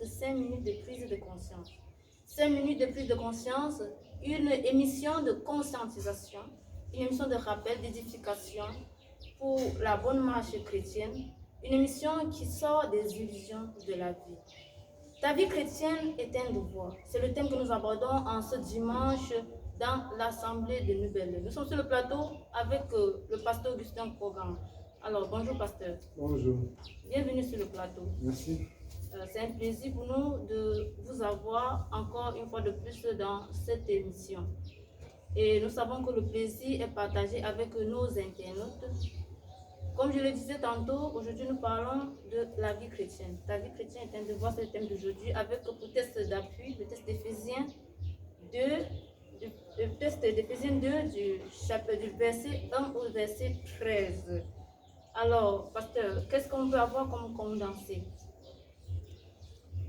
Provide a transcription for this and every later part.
5 minutes de prise de conscience. 5 minutes de prise de conscience, une émission de conscientisation, une émission de rappel, d'édification pour la bonne marche chrétienne, une émission qui sort des illusions de la vie. Ta vie chrétienne est un devoir. C'est le thème que nous abordons en ce dimanche dans l'Assemblée de Nouvelles. Nous sommes sur le plateau avec le pasteur Augustin Programme. Alors, bonjour pasteur. Bonjour. Bienvenue sur le plateau. Merci. C'est un plaisir pour nous de vous avoir encore une fois de plus dans cette émission. Et nous savons que le plaisir est partagé avec nos internautes. Comme je le disais tantôt, aujourd'hui nous parlons de la vie chrétienne. Ta vie chrétienne est un devoir, c'est le thème d'aujourd'hui, avec pour test d'appui, le test d'Éphésiens 2, le test d'Éphésiens 2 du verset 1 au verset 13. Alors, pasteur, qu'est-ce qu'on peut avoir comme condensé?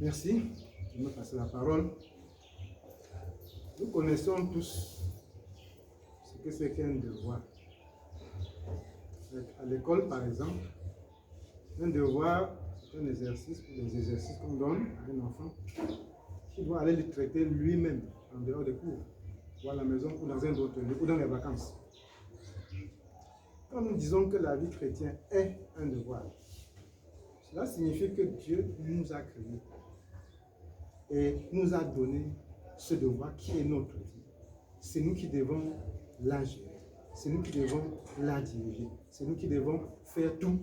Merci. Je me passe la parole. Nous connaissons tous ce que c'est qu'un devoir. À l'école, par exemple, un devoir, c'est un exercice, des exercices qu'on donne à un enfant qui doit aller le traiter lui-même en dehors des cours, ou à la maison, ou dans un autre lieu, ou dans les vacances. Quand nous disons que la vie chrétienne est un devoir, cela signifie que Dieu nous a créés et nous a donné ce devoir qui est notre vie. C'est nous qui devons la gérer. C'est nous qui devons la diriger. C'est nous qui devons faire tout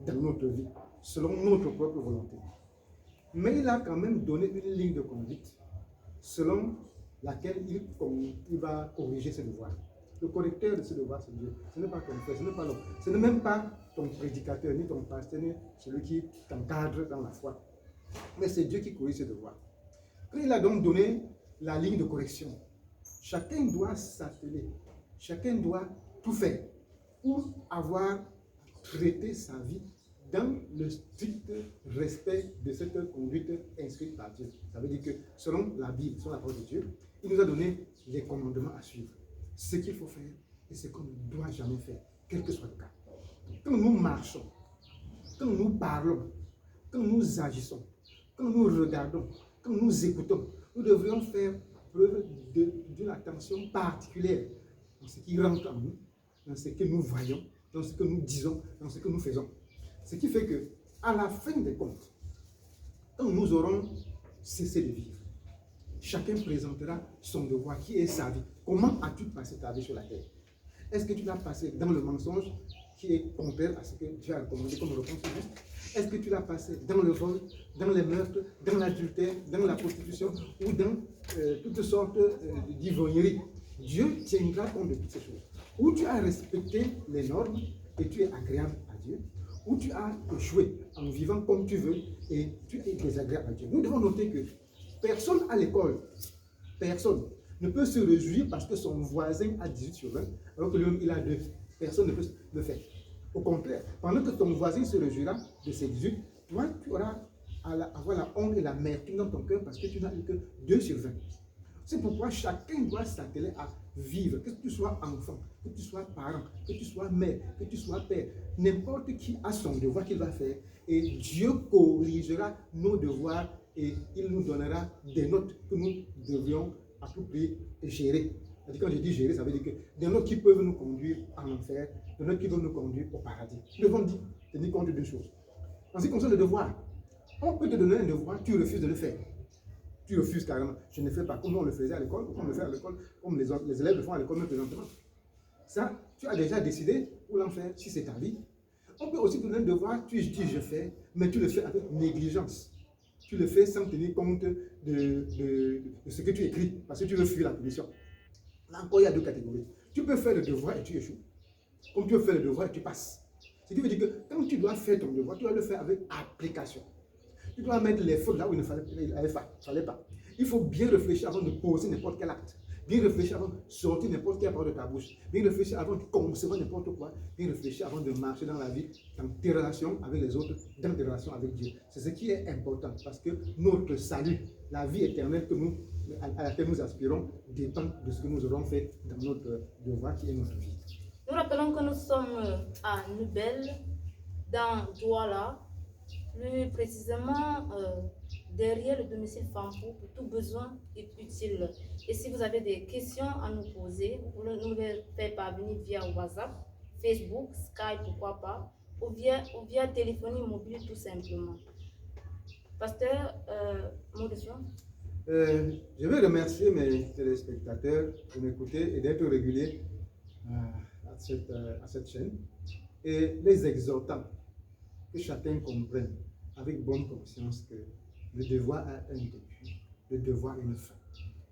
dans notre vie, selon notre propre volonté. Mais il a quand même donné une ligne de conduite selon laquelle il va corriger ce devoir. Le correcteur de ce devoir, c'est Dieu. Ce n'est pas ton frère, ce n'est pas l'homme. Ce n'est même pas ton prédicateur, ni ton pasteur, ni celui qui t'encadre dans la foi. Mais c'est Dieu qui corrige ce devoir. Quand il a donc donné la ligne de correction, chacun doit s'atteler, chacun doit tout faire pour avoir traité sa vie dans le strict respect de cette conduite inscrite par Dieu. Ça veut dire que selon la Bible, selon la parole de Dieu, il nous a donné les commandements à suivre, ce qu'il faut faire et ce qu'on ne doit jamais faire, quel que soit le cas. Quand nous marchons, quand nous parlons, quand nous agissons, quand nous regardons, quand nous écoutons, nous devrions faire preuve d'une attention particulière dans ce qui rentre en nous, dans ce que nous voyons, dans ce que nous disons, dans ce que nous faisons. Ce qui fait que, à la fin des comptes, quand nous aurons cessé de vivre, chacun présentera son devoir, qui est sa vie. Comment as-tu passé ta vie sur la terre? Est-ce que tu l'as passé dans le mensonge, qui est contraire à ce que Dieu a recommandé comme réponse juste? Est-ce que tu l'as passé dans le vol, dans les meurtres, dans l'adultère, dans la prostitution ou dans toutes sortes d'ivrogneries? Dieu tiendra compte de toutes ces choses. Ou tu as respecté les normes et tu es agréable à Dieu, ou tu as échoué en vivant comme tu veux et tu es désagréable à Dieu. Nous devons noter que personne à l'école, personne ne peut se réjouir parce que son voisin a 18 sur 20, alors que lui, il a 2. Personne ne peut le faire. Au contraire, pendant que ton voisin se réjouira de ses 18, toi, tu auras à avoir la honte et l'amertume dans ton cœur parce que tu n'as eu que 2 sur 20. C'est pourquoi chacun doit s'atteler à vivre, que tu sois enfant, que tu sois parent, que tu sois mère, que tu sois père. N'importe qui a son devoir qu'il va faire et Dieu corrigera nos devoirs et il nous donnera des notes que nous devrions à tout prix gérer. Quand je dis gérer, ça veut dire que des notes qui peuvent nous conduire en enfer, des notes qui peuvent nous conduire au paradis. Nous devons tenir compte de deux choses. En ce qui concerne le devoir, on peut te donner un devoir, tu refuses de le faire. Tu refuses carrément. Je ne fais pas comme on le faisait à l'école, comme on le fait à l'école, comme les élèves le font à l'école même présentement. Ça, tu as déjà décidé pour l'en faire, si c'est ta vie. On peut aussi te donner un devoir, tu dis je fais, mais tu le fais avec négligence. Tu le fais sans tenir compte de ce que tu écris, parce que tu veux fuir la punition. Là encore, il y a 2 catégories. Tu peux faire le devoir et tu échoues. Comme tu peux faire le devoir et tu passes. Ce qui veut dire que quand tu dois faire ton devoir, tu dois le faire avec application. Tu dois mettre les fautes là où il ne fallait pas. Il faut bien réfléchir avant de poser n'importe quel acte. Bien réfléchir avant de sortir n'importe quelle parole de ta bouche. Bien réfléchir avant de concevoir n'importe quoi. Bien réfléchir avant de marcher dans la vie, dans tes relations avec les autres, dans tes relations avec Dieu. C'est ce qui est important parce que notre salut, la vie éternelle à laquelle nous aspirons, dépend de ce que nous aurons fait dans notre devoir qui est notre vie. Nous rappelons que nous sommes à Nouvelle, dans Douala, plus précisément derrière le domicile Fampo pour tout besoin utile. Et si vous avez des questions à nous poser, vous pouvez nous les faire parvenir via WhatsApp, Facebook, Skype, pourquoi pas, ou via téléphonie mobile tout simplement. Pasteur, mot de soin? Je veux remercier mes téléspectateurs de m'écouter et d'être réguliers à cette chaîne, et les exhortant que chacun comprenne avec bonne conscience que le devoir a un début, le devoir a une fin.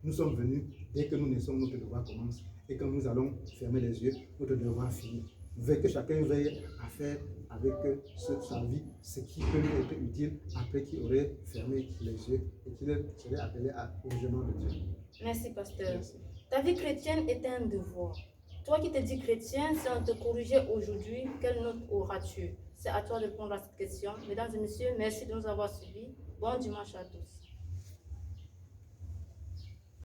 Nous sommes venus, dès que nous naissons, notre devoir commence, et quand nous allons fermer les yeux, notre devoir finit. Veut que chacun veille à faire avec sa vie ce qui peut lui être utile après qu'il aurait fermé les yeux et qu'il serait appelé au jugement de Dieu. Merci, pasteur. Merci. Ta vie chrétienne est un devoir. Toi qui te dis chrétien, si on te corrigeait aujourd'hui, quelle note auras-tu? C'est à toi de répondre à cette question. Mesdames et messieurs, merci de nous avoir suivis. Bon dimanche à tous.